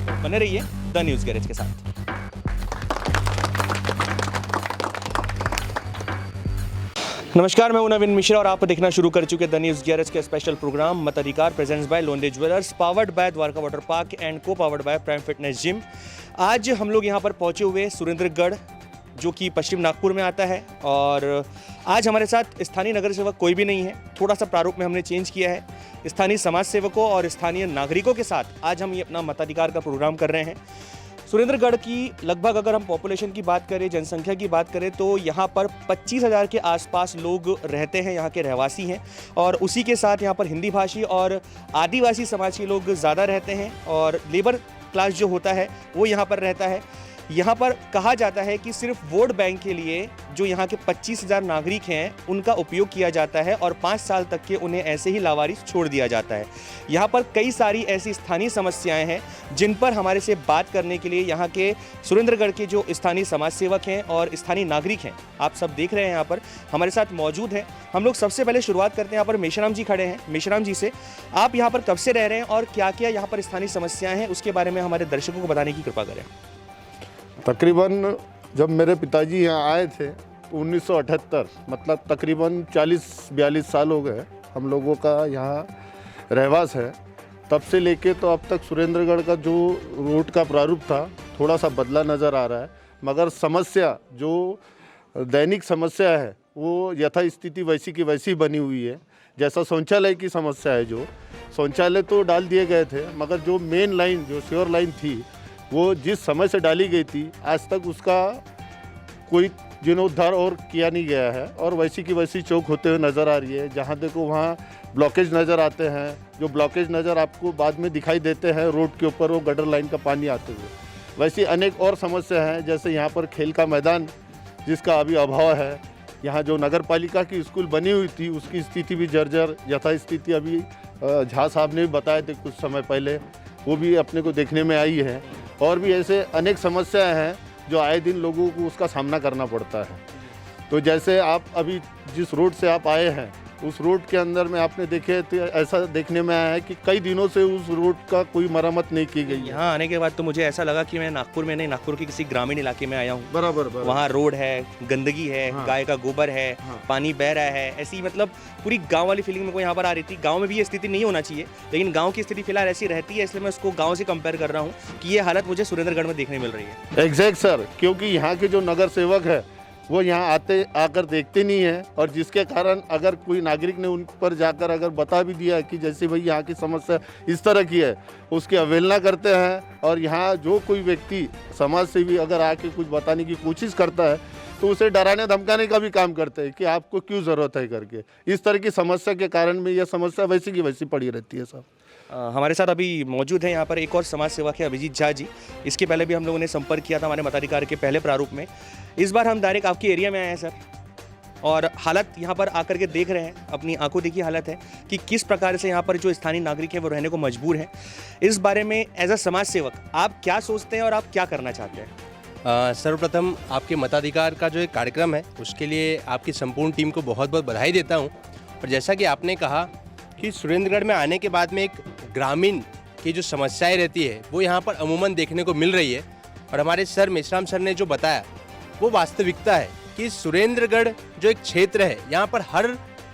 बने रहिए the news garage के साथ। नमस्कार, मैं हूं नवीन मिश्रा और आप देखना शुरू कर चुके द न्यूज़ गैरेज के स्पेशल प्रोग्राम मताधिकार presents by Londe jewellers, powered by Dwarka water park and को powered by prime fitness gym. आज हम लोग यहां पर पहुंचे हुए सुरेंद्रगढ़, जो कि पश्चिम नागपुर में आता है, और आज हमारे साथ स्थानीय नगर सेवक कोई भी नहीं है। थोड़ा सा प्रारूप में हमने चेंज किया है। स्थानीय समाज सेवकों और स्थानीय नागरिकों के साथ आज हम ये अपना मताधिकार का प्रोग्राम कर रहे हैं। सुरेंद्रगढ़ की लगभग अगर हम पॉपुलेशन की बात करें, जनसंख्या की बात करें, तो यहाँ पर 25,000 के आसपास लोग रहते हैं, यहाँ के रहवासी हैं। और उसी के साथ यहाँ पर हिंदी भाषी और आदिवासी समाज के लोग ज़्यादा रहते हैं, और लेबर क्लास जो होता है वो यहाँ पर रहता है। यहाँ पर कहा जाता है कि सिर्फ वोट बैंक के लिए जो यहाँ के 25,000 नागरिक हैं उनका उपयोग किया जाता है, और 5 साल तक के उन्हें ऐसे ही लावारिस छोड़ दिया जाता है। यहाँ पर कई सारी ऐसी स्थानीय समस्याएं हैं जिन पर हमारे से बात करने के लिए यहाँ के सुरेंद्रगढ़ के जो स्थानीय समाज सेवक हैं और स्थानीय नागरिक हैं, आप सब देख रहे हैं यहाँ पर हमारे साथ मौजूद हैं। हम लोग सबसे पहले शुरुआत करते हैं, यहाँ पर मेश्राम जी खड़े हैं। मेश्राम जी से आप यहाँ पर कब से रह रहे हैं और क्या क्या यहाँ पर स्थानीय समस्याएं हैं, उसके बारे में हमारे दर्शकों को बताने की कृपा करें। तकरीबन जब मेरे पिताजी यहाँ आए थे 1978, मतलब तकरीबन 40-42 साल हो गए हम लोगों का यहाँ रहवास है। तब से लेके तो अब तक सुरेंद्रगढ़ का जो रोड का प्रारूप था थोड़ा सा बदला नज़र आ रहा है, मगर समस्या जो दैनिक समस्या है वो यथास्थिति वैसी की वैसी बनी हुई है। जैसा शौचालय की समस्या है, जो शौचालय तो डाल दिए गए थे, मगर जो मेन लाइन जो सीवर लाइन थी वो जिस समय से डाली गई थी आज तक उसका कोई जीर्णोद्धार और किया नहीं गया है, और वैसी की वैसी चौक होते हुए नज़र आ रही है। जहाँ देखो वहाँ ब्लॉकेज नज़र आते हैं, जो ब्लॉकेज नज़र आपको बाद में दिखाई देते हैं रोड के ऊपर, वो गटर लाइन का पानी आते हुए। वैसी अनेक और समस्या हैं, जैसे यहाँ पर खेल का मैदान जिसका अभी अभाव है। यहाँ जो नगर पालिका की स्कूल बनी हुई थी उसकी स्थिति भी जर्जर यथास्थिति अभी झा साहब ने भी बताए थे कुछ समय पहले, वो भी अपने को देखने में आई है। और भी ऐसे अनेक समस्याएं हैं जो आए दिन लोगों को उसका सामना करना पड़ता है। तो जैसे आप अभी जिस रोड से आप आए हैं उस रोड के अंदर में आपने देखे तो ऐसा देखने में आया है कि कई दिनों से उस रोड का कोई मरम्मत नहीं की गई है। यहाँ आने के बाद तो मुझे ऐसा लगा कि मैं नागपुर में नहीं, नागपुर के किसी ग्रामीण इलाके में आया हूँ। बराबर। वहाँ रोड है, गंदगी है, हाँ। गाय का गोबर है, हाँ। पानी बह रहा है, ऐसी मतलब पूरी गांव वाली फीलिंग मेरे को यहाँ पर आ रही थी। गांव में भी ये स्थिति नहीं होना चाहिए, लेकिन गांव की स्थिति फिलहाल ऐसी रहती है, इसलिए मैं उसको गांव से कंपेयर कर रहा हूँ कि ये हालत मुझे सुरेंद्रगढ़ में देखने मिल रही है। एग्जैक्ट सर, क्योंकि यहाँ के जो नगर सेवक है वो यहाँ आकर देखते नहीं है, और जिसके कारण अगर कोई नागरिक ने उन पर जाकर अगर बता भी दिया कि जैसे भाई यहाँ की समस्या इस तरह की है, उसकी अवहेलना करते हैं। और यहाँ जो कोई व्यक्ति समाज से भी अगर आके कुछ बताने की कोशिश करता है तो उसे डराने धमकाने का भी काम करते हैं कि आपको क्यों ज़रूरत है करके। इस तरह की समस्या के कारण में यह समस्या वैसी की वैसी पड़ी रहती है साहब। हमारे साथ अभी मौजूद है यहाँ पर एक और समाज सेवक है, अभिजीत झा जी। इसके पहले भी हम लोगों ने संपर्क किया था हमारे मताधिकार के पहले प्रारूप में। इस बार हम डायरेक्ट आपके एरिया में आए हैं सर, और हालत यहाँ पर आकर के देख रहे हैं, अपनी आंखों देखी हालत है कि किस प्रकार से यहाँ पर जो स्थानीय नागरिक हैं वो रहने को मजबूर हैं। इस बारे में एज अ समाज सेवक आप क्या सोचते हैं और आप क्या करना चाहते हैं? सर्वप्रथम आपके मताधिकार का जो एक कार्यक्रम है उसके लिए आपकी संपूर्ण टीम को बहुत बहुत बधाई देता हूँ। और जैसा कि आपने कहा कि सुरेंद्रगढ़ में आने के बाद में एक ग्रामीण की जो समस्याएं रहती है वो यहाँ पर अमूमन देखने को मिल रही है, और हमारे सर मेश्राम सर ने जो बताया वो वास्तविकता है कि सुरेंद्रगढ़ जो एक क्षेत्र है यहाँ पर हर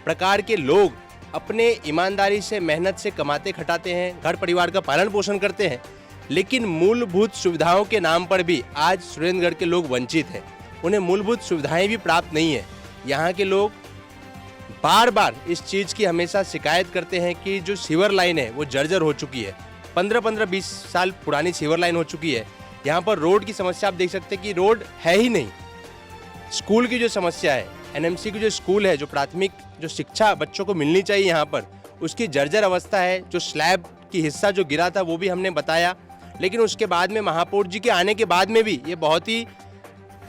प्रकार के लोग अपने ईमानदारी से मेहनत से कमाते खटाते हैं, घर परिवार का पालन पोषण करते हैं, लेकिन मूलभूत सुविधाओं के नाम पर भी आज सुरेंद्रगढ़ के लोग वंचित हैं। उन्हें मूलभूत सुविधाएं भी प्राप्त नहीं है। यहाँ के लोग बार बार इस चीज़ की हमेशा शिकायत करते हैं कि जो सीवर लाइन है वो जर्जर हो चुकी है, 15-20 साल पुरानी सीवर लाइन हो चुकी है। यहाँ पर रोड की समस्या आप देख सकते हैं कि रोड है ही नहीं। स्कूल की जो समस्या है, एनएमसी की जो स्कूल है, जो प्राथमिक जो शिक्षा बच्चों को मिलनी चाहिए यहाँ पर, उसकी जर्जर अवस्था है। जो स्लैब की हिस्सा जो गिरा था वो भी हमने बताया, लेकिन उसके बाद में महापौर जी के आने के बाद में भी ये बहुत ही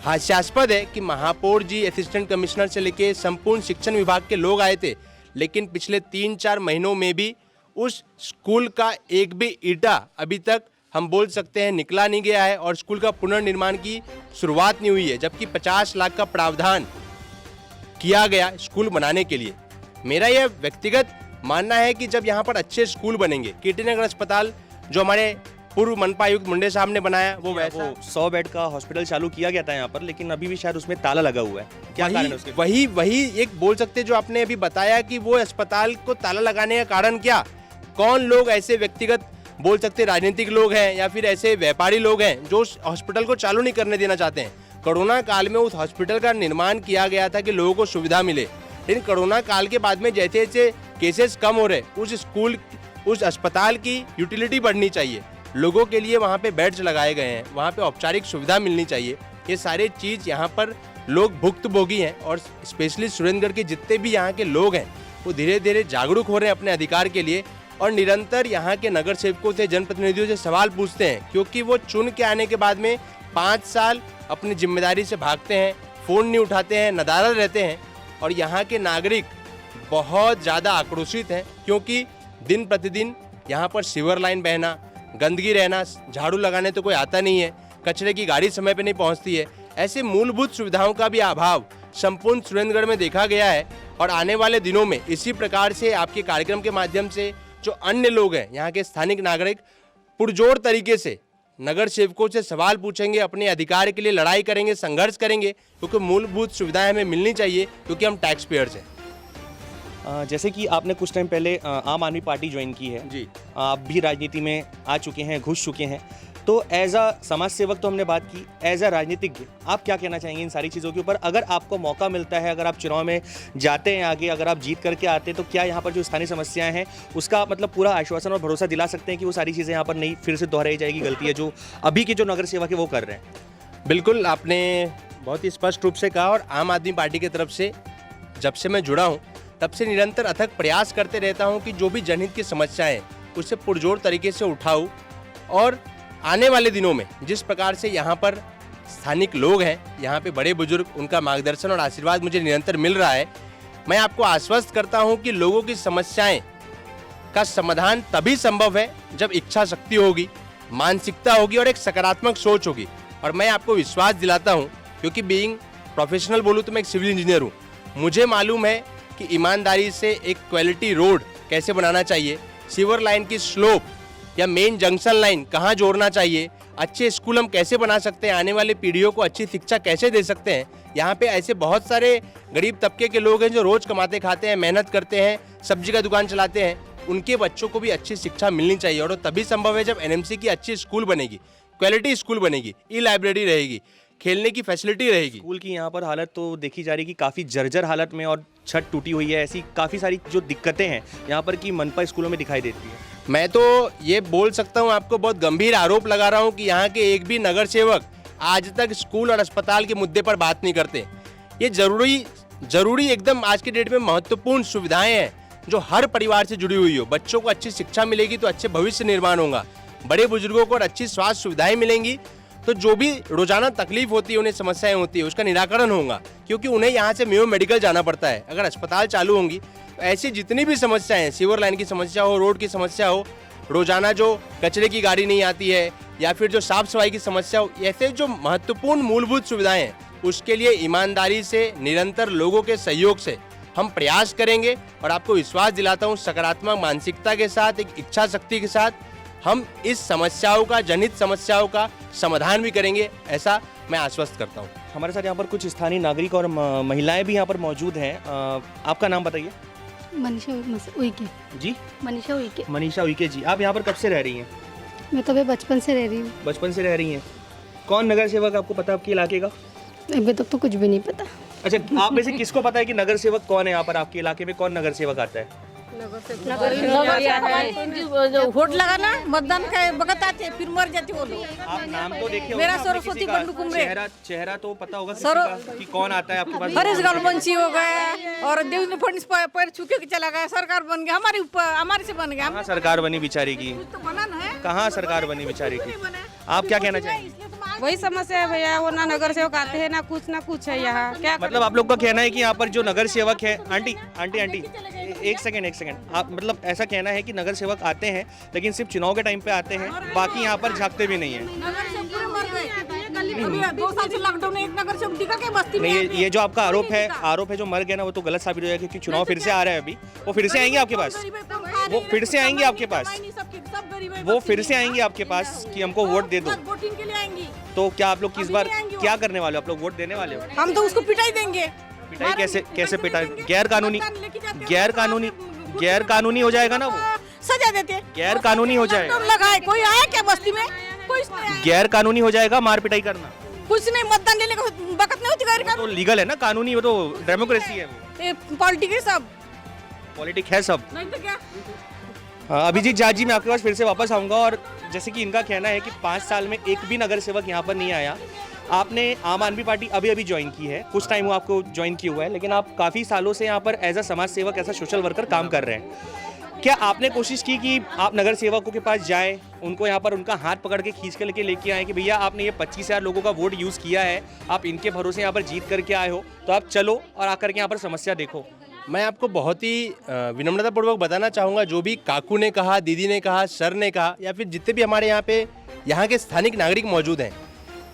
हास्यास्पद है कि महापौर जी, असिस्टेंट कमिश्नर से लेके संपूर्ण शिक्षण विभाग के लोग आए थे, लेकिन पिछले 3-4 महीनों में भी उस स्कूल का एक भी ईंटा अभी तक हम बोल सकते हैं निकला नहीं गया है, और स्कूल का पुनर्निर्माण की शुरुआत नहीं हुई है, जबकि 50 लाख का प्रावधान किया गया स्कूल बनाने के लिए। मेरा यह व्यक्तिगत मानना है कि जब यहाँ पर अच्छे स्कूल बनेंगे, कीर्तिनगर अस्पताल जो हमारे पूर्व मनपा आयुक्त मुंडे साहब ने बनाया वो वैसा। वो 100 बेड का हॉस्पिटल चालू किया गया था यहाँ पर, लेकिन अभी भी शायद उसमें ताला लगा हुआ है। क्या कारण है उसके? वही एक बोल सकते जो आपने अभी बताया कि वो अस्पताल को ताला लगाने का कारण क्या, कौन लोग ऐसे व्यक्तिगत बोल सकते राजनीतिक लोग हैं या फिर ऐसे व्यापारी लोग हैं जो उस हॉस्पिटल को चालू नहीं करने देना चाहते हैं। कोरोना काल में उस हॉस्पिटल का निर्माण किया गया था कि लोगों को सुविधा मिले, लेकिन कोरोना काल के बाद में जैसे जैसे केसेस कम हो रहे, उस अस्पताल की यूटिलिटी बढ़नी चाहिए, लोगों के लिए वहाँ पे बेड्स लगाए गए हैं, वहाँ पे औपचारिक सुविधा मिलनी चाहिए। ये सारे चीज़ यहाँ पर लोग भुक्तभोगी हैं और स्पेशली सुरेंद्रगढ़ के जितने भी यहाँ के लोग हैं वो धीरे धीरे जागरूक हो रहे हैं अपने अधिकार के लिए और निरंतर यहाँ के नगर सेवकों से, जनप्रतिनिधियों से सवाल पूछते हैं, क्योंकि वो चुन के आने के बाद में 5 साल अपनी जिम्मेदारी से भागते हैं, फ़ोन नहीं उठाते हैं, नदारद रहते हैं और यहाँ के नागरिक बहुत ज़्यादा आक्रोशित हैं, क्योंकि दिन प्रतिदिन यहाँ पर सीवर लाइन बहना, गंदगी रहना, झाड़ू लगाने तो कोई आता नहीं है, कचरे की गाड़ी समय पे नहीं पहुँचती है, ऐसे मूलभूत सुविधाओं का भी अभाव संपूर्ण सुरेंद्रगढ़ में देखा गया है। और आने वाले दिनों में इसी प्रकार से आपके कार्यक्रम के माध्यम से जो अन्य लोग हैं, यहाँ के स्थानिक नागरिक पुरजोर तरीके से नगर सेवकों से सवाल पूछेंगे, अपने अधिकार के लिए लड़ाई करेंगे, संघर्ष करेंगे, क्योंकि मूलभूत सुविधाएं हमें मिलनी चाहिए, क्योंकि हम टैक्स पेयर्स हैं। जैसे कि आपने कुछ टाइम पहले आम आदमी पार्टी ज्वाइन की है जी, आप भी राजनीति में आ चुके हैं, घुस चुके हैं, तो एज अ समाज सेवक तो हमने बात की, एज अ राजनीतिज्ञ आप क्या कहना चाहेंगे इन सारी चीज़ों के ऊपर? अगर आपको मौका मिलता है, अगर आप चुनाव में जाते हैं आगे, अगर आप जीत करके आते हैं, तो क्या यहाँ पर जो स्थानीय समस्याएं हैं उसका मतलब पूरा आश्वासन और भरोसा दिला सकते हैं कि वो सारी चीज़ें यहाँ पर नहीं फिर से दोहराई जाएगी, गलती है जो अभी के जो नगर सेवक है वो कर रहे हैं? बिल्कुल, आपने बहुत ही स्पष्ट रूप से कहा और आम आदमी पार्टी की तरफ से जब से मैं जुड़ा हूँ तब से निरंतर अथक प्रयास करते रहता हूँ कि जो भी जनहित की समस्याएं हैं उससे पुरजोर तरीके से उठाऊँ और आने वाले दिनों में जिस प्रकार से यहाँ पर स्थानिक लोग हैं, यहाँ पे बड़े बुजुर्ग, उनका मार्गदर्शन और आशीर्वाद मुझे निरंतर मिल रहा है। मैं आपको आश्वस्त करता हूँ कि लोगों की समस्याएं का समाधान तभी संभव है जब इच्छा शक्ति होगी, मानसिकता होगी और एक सकारात्मक सोच होगी। और मैं आपको विश्वास दिलाता हूँ, क्योंकि बीइंग प्रोफेशनल बोलूँ तो मैं एक सिविल इंजीनियर हूँ, मुझे मालूम है कि ईमानदारी से एक क्वालिटी रोड कैसे बनाना चाहिए, सीवर लाइन की स्लोप या मेन जंक्शन लाइन कहाँ जोड़ना चाहिए, अच्छे स्कूल हम कैसे बना सकते हैं, आने वाली पीढ़ियों को अच्छी शिक्षा कैसे दे सकते हैं। यहाँ पे ऐसे बहुत सारे गरीब तबके के लोग हैं जो रोज़ कमाते खाते हैं, मेहनत करते हैं, सब्जी का दुकान चलाते हैं, उनके बच्चों को भी अच्छी शिक्षा मिलनी चाहिए और तभी संभव है जब एनएमसी की अच्छी स्कूल बनेगी, क्वालिटी स्कूल बनेगी, ई लाइब्रेरी रहेगी, खेलने की फैसिलिटी रहेगी। स्कूल की यहाँ पर हालत तो देखी जा रही कि काफ़ी जर्जर हालत में और छत टूटी हुई है, ऐसी काफ़ी सारी जो दिक्कतें हैं यहाँ पर की मनपा स्कूलों में दिखाई देती है। मैं तो ये बोल सकता हूँ, आपको बहुत गंभीर आरोप लगा रहा हूँ कि यहाँ के एक भी नगर सेवक आज तक स्कूल और अस्पताल के मुद्दे पर बात नहीं करते। ये जरूरी एकदम आज के डेट में महत्वपूर्ण सुविधाएं हैं जो हर परिवार से जुड़ी हुई हो। बच्चों को अच्छी शिक्षा मिलेगी तो अच्छे भविष्य निर्माण होगा, बड़े बुजुर्गों को अच्छी स्वास्थ्य सुविधाएं मिलेंगी तो जो भी रोजाना तकलीफ होती है, उन्हें समस्याएं होती है, उसका निराकरण होगा, क्योंकि उन्हें यहाँ से मेयो मेडिकल जाना पड़ता है। अगर अस्पताल चालू होंगी तो ऐसी जितनी भी समस्याएं हैं, सीवर लाइन की समस्या हो, रोड की समस्या हो, रोजाना जो कचरे की गाड़ी नहीं आती है या फिर जो साफ सफाई की समस्या हो, ऐसे जो महत्वपूर्ण मूलभूत सुविधाएं हैं उसके लिए ईमानदारी से निरंतर लोगों के सहयोग से हम प्रयास करेंगे और आपको विश्वास दिलाता हूँ सकारात्मक मानसिकता के साथ, एक इच्छा शक्ति के साथ हम इस समस्याओं का, जनहित समस्याओं का समाधान भी करेंगे, ऐसा मैं आश्वस्त करता हूँ। हमारे साथ यहाँ पर कुछ स्थानीय नागरिक और महिलाएं भी यहाँ पर मौजूद हैं। आपका नाम बताइए। मनीषा उइके। जी, मनीषा उइके। मनीषा उइके जी, आप यहाँ पर कब से रह रही हैं? मैं तो अभी बचपन से रह रही हूँ। बचपन से रह रही हैं। कौन नगर सेवक आपको पता आपके इलाके का? अभी तक तो कुछ भी नहीं पता। अच्छा, आप में से किसको पता है कि नगर सेवक कौन है यहाँ पर? आपके इलाके में कौन नगर सेवक आता है? वोट लगाना, मतदान का बगत आते फिर मर जाते वो लोग। आप नाम तो देखे मेरा होंगे, आपने सरस्वती किसी का बंडू कुमरे। चेहरा तो पता होगा किसी का कि कौन आता है आपके पास? हरीश गलबंशी हो गया और देवेंद्र फडणवीस पैर छूके के चला गया, सरकार बन गया हमारे ऊपर, हमारे से बन गया। कहाँ सरकार बनी बेचारी की? तो बना ना है, कहाँ सरकार बनी बेचारी की? आप क्या कहना चाहेंगे? वही समस्या है भैया, वो ना नगर सेवक आते हैं ना कुछ है यहाँ। क्या मतलब आप लोग का कहना है कि यहाँ पर जो नगर सेवक है, आंटी एक सेकंड, आप मतलब ऐसा कहना है कि नगर सेवक आते हैं लेकिन सिर्फ चुनाव के टाइम पे आते हैं, बाकी यहाँ पर झांकते भी नहीं है? नगर से पूरे मर गए। अभी 2 साल से लॉकडाउन में एक नगर से दिखा के बस्ती में। नहीं, ये जो आपका आरोप है जो मर गया ना, वो तो गलत साबित हो जाएगा क्योंकि चुनाव फिर से आ रहा है। अभी वो फिर से आएंगे आपके पास? वो फिर से आएंगे आपके पास? गरीब है, वो बस्ती फिर में। से आएंगी आपके पास कि हमको वोट दे दो, बस वोटिंग के लिए आएंगी। तो क्या आप लोग इस अभी बार नहीं आएंगी वो। क्या करने वाले हो? आप लोग वोट देने वाले हो? हम तो उसको पिटाई देंगे। पिटाई कैसे कैसे नहीं पिटाई? देंगे। गैर कानूनी मतदान लेके जाते हैं, गैर कानूनी हो जाएगा ना वो? सजा देते हैं। गैर कानूनी हो जाएगा। लॉकडाउन लगाए, कोई आया क्या बस्ती में? कोई नहीं आया। गैर कानूनी हो जाएगा मार पिटाई करना? कुछ नहीं, मतदान लेने का बकत नहीं होती गैर तो कानूनी। लीगल है ना, कानूनी, वो तो डेमोक्रेसी है, वो ये पॉलिटिक है सब, पॉलिटिक है सब। नहीं तो क्या। हाँ, अभिजीत झा जी, मैं आपके पास फिर से वापस आऊँगा। और जैसे कि इनका कहना है कि 5 साल में एक भी नगर सेवक यहाँ पर नहीं आया। आपने आम आदमी पार्टी अभी अभी ज्वाइन की है, कुछ टाइम हुआ आपको ज्वाइन किया हुआ है, लेकिन आप काफ़ी सालों से यहाँ पर एज अ समाज सेवक, एज अ सोशल वर्कर काम कर रहे हैं। क्या आपने कोशिश की कि आप नगर सेवकों के पास जाएं, उनको यहाँ पर उनका हाथ पकड़ के खींच के लेके आए कि भैया आपने ये 25,000 लोगों का वोट यूज़ किया है, आप इनके भरोसे यहाँ पर जीत करके आए हो, तो आप चलो और आकर के यहाँ पर समस्या देखो? मैं आपको बहुत ही विनम्रतापूर्वक बताना चाहूँगा, जो भी काकू ने कहा, दीदी ने कहा, सर ने कहा, या फिर जितने भी हमारे यहाँ पे यहाँ के स्थानिक नागरिक मौजूद हैं,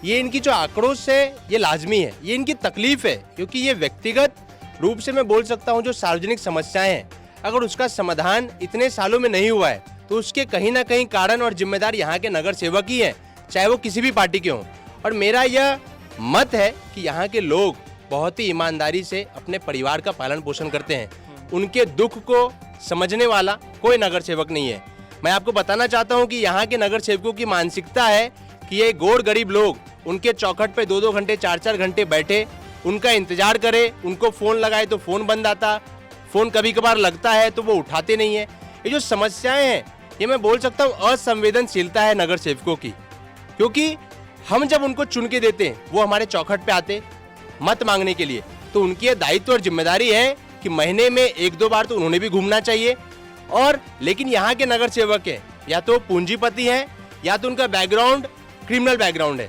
ये इनकी जो आक्रोश है ये लाजमी है, ये इनकी तकलीफ है, क्योंकि ये व्यक्तिगत रूप से मैं बोल सकता हूँ जो सार्वजनिक समस्याएं हैं, अगर उसका समाधान इतने सालों में नहीं हुआ है तो उसके कहीं ना कहीं कारण और जिम्मेदार यहाँ के नगर सेवक ही हैं, चाहे वो किसी भी पार्टी के हों। और मेरा यह मत है कि यहाँ के लोग बहुत ही ईमानदारी से अपने परिवार का पालन पोषण करते हैं, उनके दुख को समझने वाला कोई नगर सेवक नहीं है। मैं आपको बताना चाहता हूँ कि यहाँ के नगर सेवकों की मानसिकता है कि ये गोर गरीब लोग उनके चौखट पे 2-2 घंटे 4-4 घंटे बैठे, उनका इंतजार करे, उनको फ़ोन लगाए तो फ़ोन बंद आता, फ़ोन कभी कभार लगता है तो वो उठाते नहीं है। ये जो समस्याएं हैं, ये मैं बोल सकता हूँ असंवेदनशीलता है नगर सेवकों की, क्योंकि हम जब उनको चुन के देते हैं वो हमारे चौखट पे आते मत मांगने के लिए, तो उनकी दायित्व और जिम्मेदारी है कि महीने में 1-2 बार तो उन्होंने भी घूमना चाहिए। और लेकिन यहाँ के नगर सेवक है या तो पूंजीपति हैं या तो उनका बैकग्राउंड क्रिमिनल बैकग्राउंड है,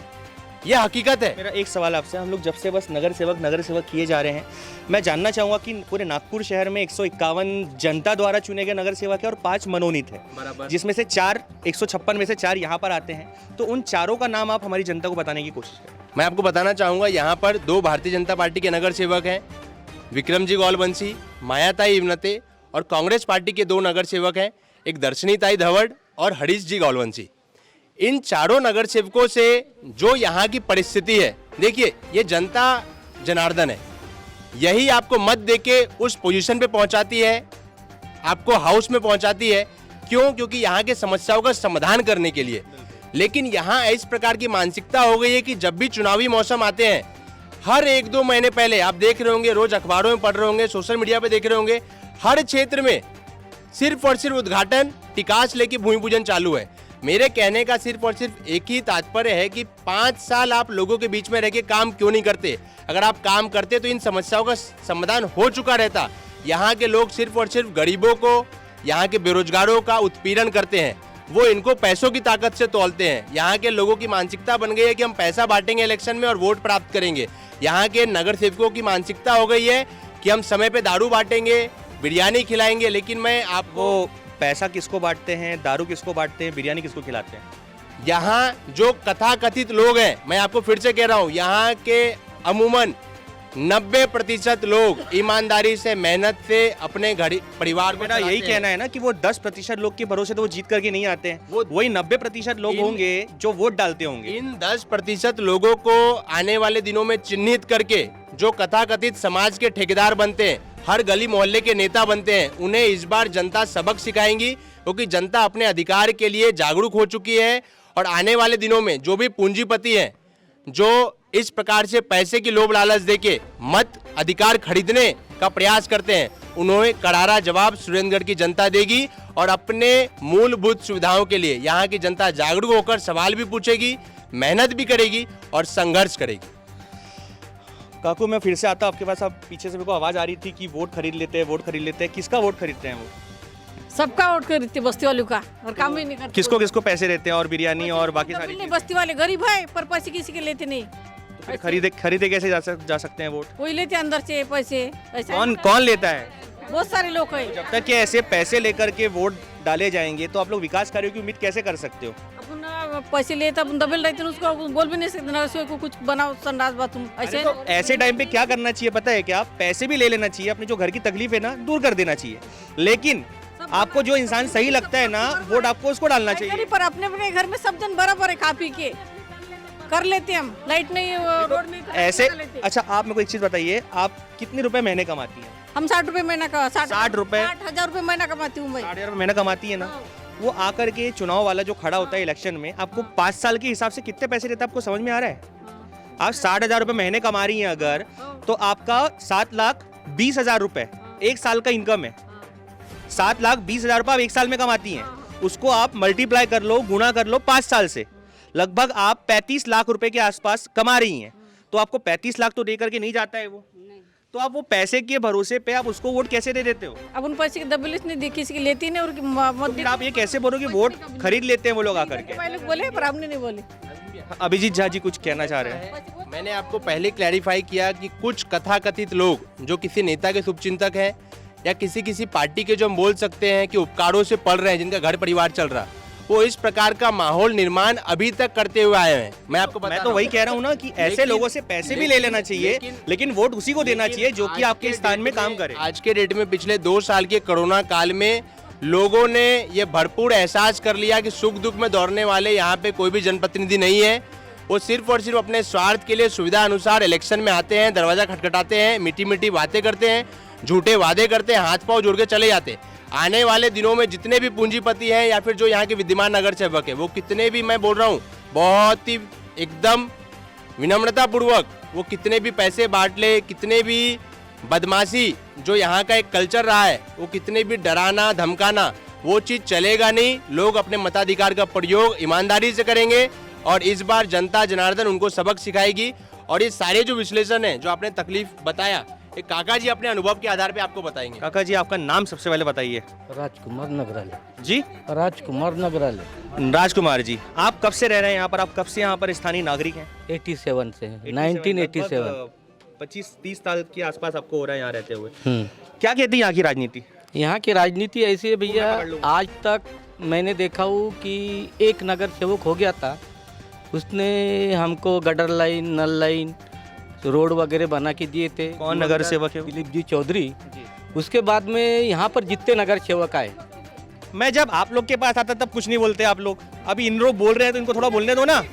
यह हकीकत है। मेरा एक सवाल आपसे, हम लोग जब से बस नगर सेवक किए जा रहे हैं, मैं जानना चाहूँगा कि पूरे नागपुर शहर में 151 जनता द्वारा चुने गए नगर सेवक है और 5 मनोनीत है, बराबर। जिसमें से 156 में से 4 यहाँ पर आते हैं। तो उन चारों का नाम आप हमारी जनता को बताने की कोशिश करें। मैं आपको बताना चाहूँगा, यहाँ पर 2 भारतीय जनता पार्टी के नगर सेवक हैं, विक्रमजी गौलवंशी, मायाताई इवनते, और कांग्रेस पार्टी के 2 नगर सेवक हैं, एक दर्शनीताई धवड़ और हरीश जी गौलवंशी। इन चारों नगर सेवकों से जो यहाँ की परिस्थिति है, देखिए ये जनता जनार्दन है, यही आपको मत देके उस पोजीशन पे पहुंचाती है, आपको हाउस में पहुंचाती है। क्यों? क्योंकि यहाँ के समस्याओं का समाधान करने के लिए। लेकिन यहाँ इस प्रकार की मानसिकता हो गई है कि जब भी चुनावी मौसम आते हैं, हर 1-2 महीने पहले आप देख रहे होंगे, रोज अखबारों में पढ़ रहे होंगे, सोशल मीडिया पे देख रहे होंगे, हर क्षेत्र में सिर्फ और सिर्फ उद्घाटन, टिकास लेके भूमि पूजन चालू है। मेरे कहने का सिर्फ और सिर्फ एक ही तात्पर्य है कि 5 साल आप लोगों के बीच में रह के काम क्यों नहीं करते? अगर आप काम करते तो इन समस्याओं का समाधान हो चुका रहता। यहाँ के लोग सिर्फ और सिर्फ गरीबों को, यहाँ के बेरोजगारों का उत्पीड़न करते हैं, वो इनको पैसों की ताकत से तौलते हैं। यहाँ के लोगों की मानसिकता बन गई है कि हम पैसा बांटेंगे इलेक्शन में और वोट प्राप्त करेंगे। यहाँ के नगर सेवकों की मानसिकता हो गई है कि हम समय पे दारू बांटेंगे, बिरयानी खिलाएंगे। लेकिन मैं आपको, पैसा किसको बांटते हैं, दारू किसको बांटते हैं, बिरयानी किसको खिलाते हैं? यहाँ जो कथाकथित लोग हैं, मैं आपको फिर से कह रहा हूँ, यहाँ के अमूमन 90% लोग ईमानदारी से, मेहनत से अपने घर परिवार को मेरा यही कहना है ना कि वो 10% लोग के भरोसे तो वो जीत करके नहीं आते हैं, वही 90% लोग होंगे जो वोट डालते होंगे। इन 10% लोगों को आने वाले दिनों में चिन्हित करके जो कथाकथित समाज के ठेकेदार बनते हैं, हर गली मोहल्ले के नेता बनते हैं, उन्हें इस बार जनता सबक सिखाएंगी, क्योंकि जनता अपने अधिकार के लिए जागरूक हो चुकी है। और आने वाले दिनों में जो भी पूंजीपति हैं, जो इस प्रकार से पैसे की लोभ लालच देके मत अधिकार खरीदने का प्रयास करते हैं, उन्हें करारा जवाब सुरेंद्रगढ़ की जनता देगी। और अपने मूलभूत सुविधाओं के लिए यहाँ की जनता जागरूक होकर सवाल भी पूछेगी, मेहनत भी करेगी और संघर्ष करेगी। काकू, मैं फिर से आता आपके पास। आप पीछे से मेरे को आवाज़ आ रही थी कि वोट खरीद लेते हैं, वोट खरीद लेते हैं। किसका वोट खरीदते हैं वो? सबका वोट खरीदते बस्ती वालों का, और काम भी नहीं करते। किसको किसको पैसे देते हैं और बिरयानी और बाकी सारी नहीं, चीजें? बस्ती वाले गरीब है पर पैसे किसी के लेते नहीं। तो फिर खरीदे कैसे जा सकते हैं वोट? कोई लेते अंदर से पैसे, ऐसा कौन लेता है? बहुत सारे लोग हैं। जब तक कि ऐसे पैसे लेकर के वोट डाले जाएंगे तो आप लोग विकास कार्यों की उम्मीद कैसे कर सकते हो? अपन पैसे लेते अपन दबेल रहते हैं, उसको बोल भी नहीं सकते ना, उसको कुछ बनाओ संडास बाथरूम ऐसे। तो ऐसे टाइम पे क्या करना चाहिए पता है क्या? पैसे भी ले लेना चाहिए, अपनी जो घर की तकलीफ है ना दूर कर देना चाहिए, लेकिन आपको जो इंसान सही लगता है ना वोट आपको उसको डालना चाहिए। नहीं, पर अपने अपने घर में सब जन बराबर है, खा पी के कर लेते हम, लाइट नहीं रोड नहीं तो ऐसे कर लेते। अच्छा, आप मेरे को एक चीज बताइए, आप कितने रुपए महीने कमाती हैं? हम 60 रुपए महीना का 60 रुपए? 60,000 रुपए महीना कमाती हूँ मैं। 60,000 महीना कमाती है ना, वो आकर के चुनाव वाला जो खड़ा होता है इलेक्शन में, आपको 5 साल के हिसाब से कितने पैसे देता है आपको समझ में आ रहा है? आप 60,000 रुपए महीने कमा रही हैं अगर, तो आपका 7,20,000 रुपए एक साल का इनकम है। 7,20,000 रुपए आप एक साल में कमाती हैं, उसको आप मल्टीप्लाई कर लो, गुणा कर लो 5 साल से, लगभग आप 35 लाख रुपए के आसपास कमा रही हैं। तो आपको 35 लाख तो दे करके नहीं जाता है वो, तो आप वो पैसे के भरोसे पे आप उसको वोट कैसे दे देते हो? अब उन पैसे की दबिश नहीं दी, किसी की लेती नहीं, और फिर आप ये कैसे बोलो कि वोट खरीद लेते हैं वो लोग आकर के? पहले बोले पर हमने नहीं बोले। अभिजीत झा जी कुछ कहना चाह रहे हैं। मैंने आपको पहले क्लैरिफाई किया कि कुछ कथाकथित लोग जो किसी नेता के शुभचिंतक हैं या किसी पार्टी के जो हम बोल सकते हैं कि उपकारों से पल रहे हैं, जिनका घर परिवार चल रहा, वो इस प्रकार का माहौल निर्माण अभी तक करते हुए आए हैं। मैं आपको मैं तो वही कह रहा हूँ ना कि ऐसे लोगों से पैसे भी ले लेना चाहिए, लेकिन वोट उसी को देना चाहिए जो कि आपके स्थान में काम करे। आज के डेट में पिछले 2 साल के कोरोना काल में लोगों ने ये भरपूर एहसास कर लिया कि सुख दुख में दौड़ने वाले यहाँ पे कोई भी जनप्रतिनिधि नहीं है। वो सिर्फ और सिर्फ अपने स्वार्थ के लिए सुविधा अनुसार इलेक्शन में आते हैं, दरवाजा खटखटाते हैं, मीठी मीठी बातें करते हैं, झूठे वादे करते हैं, हाथ पांव जोड़ के चले जाते हैं। आने वाले दिनों में जितने भी पूंजीपति हैं या फिर जो यहाँ के विद्यमान नगर सेवक है, वो कितने भी, मैं बोल रहा हूँ बहुत ही एकदम विनम्रता पूर्वक, वो कितने भी पैसे बांट ले, कितने भी बदमाशी जो यहाँ का एक कल्चर रहा है, वो कितने भी डराना धमकाना, वो चीज़ चलेगा नहीं। लोग अपने मताधिकार का प्रयोग ईमानदारी से करेंगे और इस बार जनता जनार्दन उनको सबक सिखाएगी। और ये सारे जो विश्लेषण है, जो आपने तकलीफ बताया, एक काका जी अपने अनुभव के आधार पे आपको बताएंगे। काका जी, आपका नाम सबसे पहले बताइए। राजकुमार नगराले। जी, राजकुमार नगराले। राजकुमार जी, आप कब से रह रहे हैं यहाँ पर? आप कब से यहाँ पर स्थानीय नागरिक हैं? 87 से 1987। 25-30 साल के आसपास आपको हो रहा है यहाँ रहते हुए। क्या कहती है यहाँ की राजनीति? यहाँ की राजनीति ऐसी है भैया, आज तक मैंने देखा हूँ कि एक नगर सेवक हो गया था, उसने हमको गटर लाइन, नल लाइन, रोड वगैरह बना के दिए थे। कौन नगर सेवक है वो? दिलीप जी चौधरी। उसके बाद में यहाँ पर जितने नगर सेवक आए, मैं जब आप लोग के पास आता तब कुछ नहीं बोलते आप लोग, अभी इन लोग बोल रहे हैं तो इनको थोड़ा बोलने दो ना।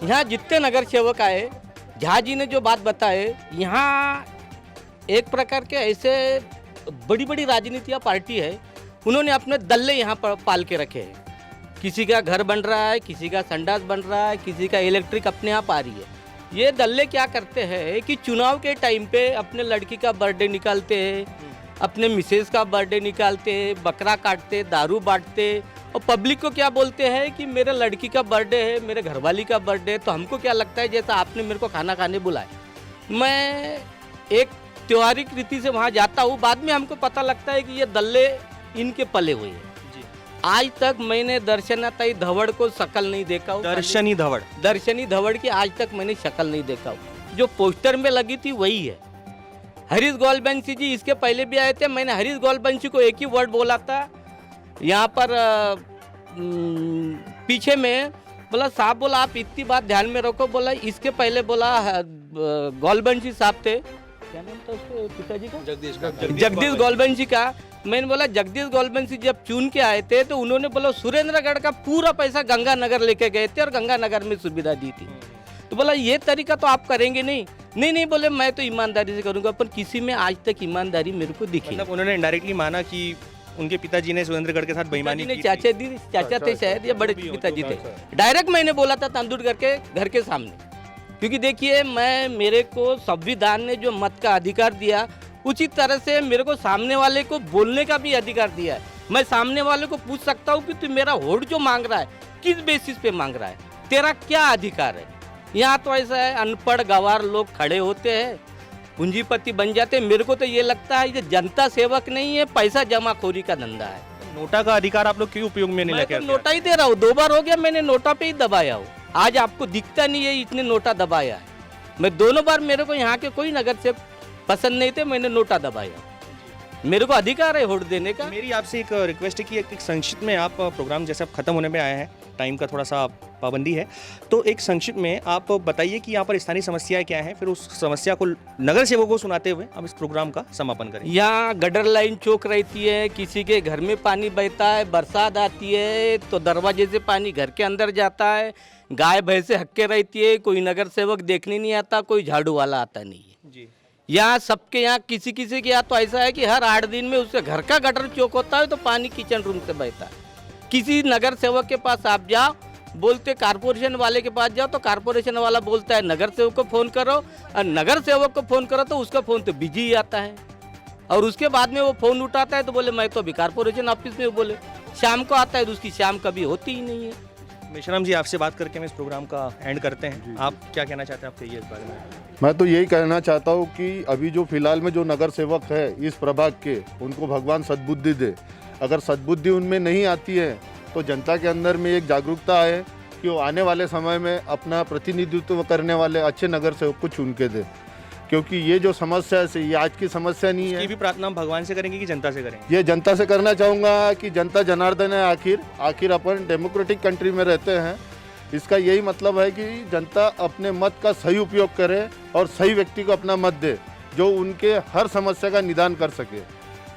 यहाँ जितने नगर सेवक आए, झा जी ने जो बात बताए, यहाँ एक प्रकार के ऐसे बड़ी बड़ी राजनीतिक पार्टी है, उन्होंने अपने दल्ले यहाँ पर पाल के रखे हैं। किसी का घर बन रहा है, किसी का संडास बन रहा है, किसी का इलेक्ट्रिक अपने आप आ रही है। ये दल्ले क्या करते हैं कि चुनाव के टाइम पे अपने लड़की का बर्थडे निकालते हैं, अपने मिसेज का बर्थडे निकालते हैं, बकरा काटते, दारू बांटते, और पब्लिक को क्या बोलते हैं कि मेरे लड़की का बर्थडे है, मेरे घरवाली का बर्थडे है, तो हमको क्या लगता है जैसा आपने मेरे को खाना खाने बुलाया। मैं एक त्योहारिक रीति से वहाँ जाता हूँ, बाद में हमको पता लगता है कि ये दल्ले इनके पले हुए हैं। आज तक मैंने दर्शनाताई धवड़ को शक्ल नहीं देखा हूँ। दर्शनी धवड़? दर्शनी धवड़ की आज तक मैंने शक्ल नहीं देखा हूँ। जो पोस्टर में लगी थी वही है। हरीश गोलबंशी जी इसके पहले भी आए थे, मैंने हरीश गोलबंशी को एक ही वर्ड बोला था यहाँ पर पीछे में, बोला साहब, बोला आप इतनी बात ध्यान में रखो, बोला इसके पहले बोला गोलबंशी साहब थे, क्या नाम था उसके पिताजी का? जगदीश गोलबंशी का। मैंने बोला जगदीश गोलबंशी जब चुन के आए थे तो उन्होंने बोला सुरेंद्रगढ़ का पूरा पैसा गंगानगर लेके गए थे और गंगानगर में सुविधा दी थी। तो बोला ये तरीका तो आप करेंगे नहीं। नहीं बोले मैं तो ईमानदारी से करूंगा, पर किसी में आज तक ईमानदारी मेरे को दिखी। मतलब उन्होंने इनडायरेक्टली माना कि उनके पिताजी ने सुरेंद्रगढ़ के साथ बेईमानी की थी। चाचा थे शायद या बड़े पिताजी थे। डायरेक्ट मैंने बोला था तेंदुलकर के घर के सामने, क्योंकि देखिए मेरे को संविधान ने जो मत का अधिकार दिया, उसी तरह से मेरे को सामने वाले को बोलने का भी अधिकार दिया है। मैं सामने वाले को पूछ सकता हूँ कि तू मेरा वोट जो मांग रहा है किस बेसिस पे मांग रहा है, तेरा क्या अधिकार है। यहाँ तो ऐसा है, अनपढ़ गवार लोग खड़े होते हैं, पूंजीपति बन जाते हैं। मेरे को तो ये लगता है ये जनता सेवक नहीं है, पैसा जमाखोरी का धंधा है। नोटा का अधिकार आप लोग क्यों उपयोग में नहीं लेके? मैं तो नोटा ही दे रहा हूँ, 2 बार हो गया मैंने नोटा पे ही दबाया हूँ। आज आपको दिखता नहीं है इतने नोटा दबाया है। मैं दोनों बार, मेरे को यहाँ के कोई नगर से पसंद नहीं थे, मैंने नोटा दबाया। मेरे को अधिकार है वोट देने का। मेरी आपसे एक रिक्वेस्ट है कि एक संक्षिप्त में आप प्रोग्राम जैसे आप खत्म होने में आए हैं, टाइम का थोड़ा सा पाबंदी है, तो एक संक्षिप्त में आप बताइए कि यहाँ पर स्थानीय समस्याएं क्या हैं, फिर उस समस्या को नगर सेवकों को सुनाते हुए हम इस प्रोग्राम का समापन करें। यहाँ गटर लाइन चौक रहती है, किसी के घर में पानी बहता है, बरसात आती है तो दरवाजे से पानी घर के अंदर जाता है, गाय भैंसे हक्के रहती है, कोई नगर सेवक देखने नहीं आता, कोई झाड़ू वाला आता नहीं है जी। यहाँ सबके यहाँ किसी किसी के यहाँ तो ऐसा है कि हर 8 दिन में उसके घर का गटर चौक होता है तो पानी किचन रूम से बहता है। किसी नगर सेवक के पास आप जाओ, बोलते कारपोरेशन वाले के पास जाओ तो कारपोरेशन वाला बोलता है नगर सेवक को फ़ोन करो, और नगर सेवक को फ़ोन करो तो उसका फ़ोन तो बिजी ही आता है, और उसके बाद में वो फ़ोन उठाता है तो बोले मैं तो अभी कारपोरेशन ऑफिस में, बोले शाम को आता है तो उसकी शाम कभी होती ही नहीं है। मेश्राम जी, आपसे बात करके हम इस प्रोग्राम का एंड करते हैं। आप क्या कहना चाहते हैं, आप कहिए इस बारे में। मैं तो यही कहना चाहता हूँ कि अभी जो फिलहाल में जो नगर सेवक है इस प्रभाग के, उनको भगवान सद्बुद्धि दे। अगर सद्बुद्धि उनमें नहीं आती है तो जनता के अंदर में एक जागरूकता है कि वो आने वाले समय में अपना प्रतिनिधित्व करने वाले अच्छे नगर सेवक को चुन के दे, क्योंकि ये जो समस्या है ये आज की समस्या नहीं है। ये भी प्रार्थना हम भगवान से करेंगे कि जनता से करेंगे? ये जनता से करना चाहूँगा कि जनता जनार्दन है, आखिर अपन डेमोक्रेटिक कंट्री में रहते हैं। इसका यही मतलब है कि जनता अपने मत का सही उपयोग करे और सही व्यक्ति को अपना मत दे जो उनके हर समस्या का निदान कर सके।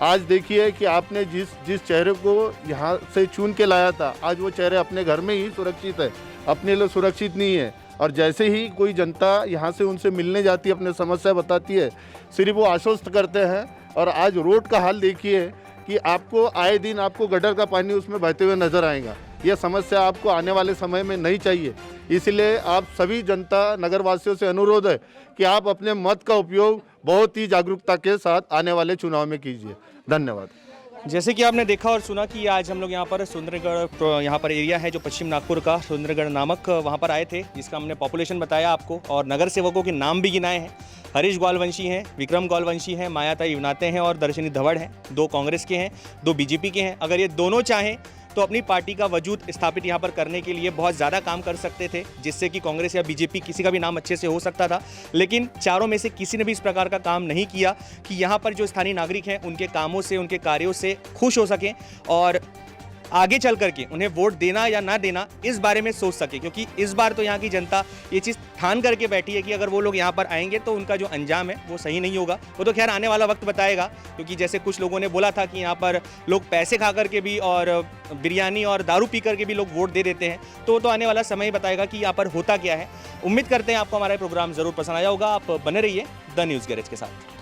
आज देखिए कि आपने जिस चेहरे को यहाँ से चुन के लाया था, आज वो चेहरे अपने घर में ही सुरक्षित है, अपने लिए सुरक्षित नहीं है। और जैसे ही कोई जनता यहाँ से उनसे मिलने जाती है, अपने समस्या बताती है, सिर्फ वो आश्वस्त करते हैं। और आज रोड का हाल देखिए कि आपको आए दिन आपको गटर का पानी उसमें बहते हुए नजर आएगा। यह समस्या आपको आने वाले समय में नहीं चाहिए। इसलिए आप सभी जनता नगरवासियों से अनुरोध है कि आप अपने मत का उपयोग बहुत ही जागरूकता के साथ आने वाले चुनाव में कीजिए। धन्यवाद। जैसे कि आपने देखा और सुना कि आज हम लोग यहाँ पर सुंदरगढ़, यहाँ पर एरिया है जो पश्चिम नागपुर का सुंदरगढ़ नामक, वहाँ पर आए थे, जिसका हमने पॉपुलेशन बताया आपको और नगर सेवकों के नाम भी गिनाए हैं। हरीश ग्वालवंशी हैं, विक्रम ग्वालवंशी हैं, मायाताई युवनाते हैं और दर्शनी धवड़ हैं। 2 कांग्रेस के हैं, 2 बीजेपी के हैं। अगर ये दोनों चाहें तो अपनी पार्टी का वजूद स्थापित यहाँ पर करने के लिए बहुत ज़्यादा काम कर सकते थे, जिससे कि कांग्रेस या बीजेपी किसी का भी नाम अच्छे से हो सकता था। लेकिन चारों में से किसी ने भी इस प्रकार का काम नहीं किया कि यहाँ पर जो स्थानीय नागरिक हैं उनके कामों से, उनके कार्यों से खुश हो सकें और आगे चल करके उन्हें वोट देना या ना देना इस बारे में सोच सके। क्योंकि इस बार तो यहाँ की जनता ये चीज़ ठान करके बैठी है कि अगर वो लोग यहाँ पर आएंगे तो उनका जो अंजाम है वो सही नहीं होगा। वो तो खैर आने वाला वक्त बताएगा, क्योंकि जैसे कुछ लोगों ने बोला था कि यहाँ पर लोग पैसे खा करके भी और बिरयानी और दारू पी करके भी लोग वोट दे देते हैं, तो आने वाला समय ही बताएगा कि यहाँ पर होता क्या है। उम्मीद करते हैं आपको हमारा प्रोग्राम ज़रूर पसंद आया होगा। आप बने रहिए द न्यूज़ गैरेज के साथ।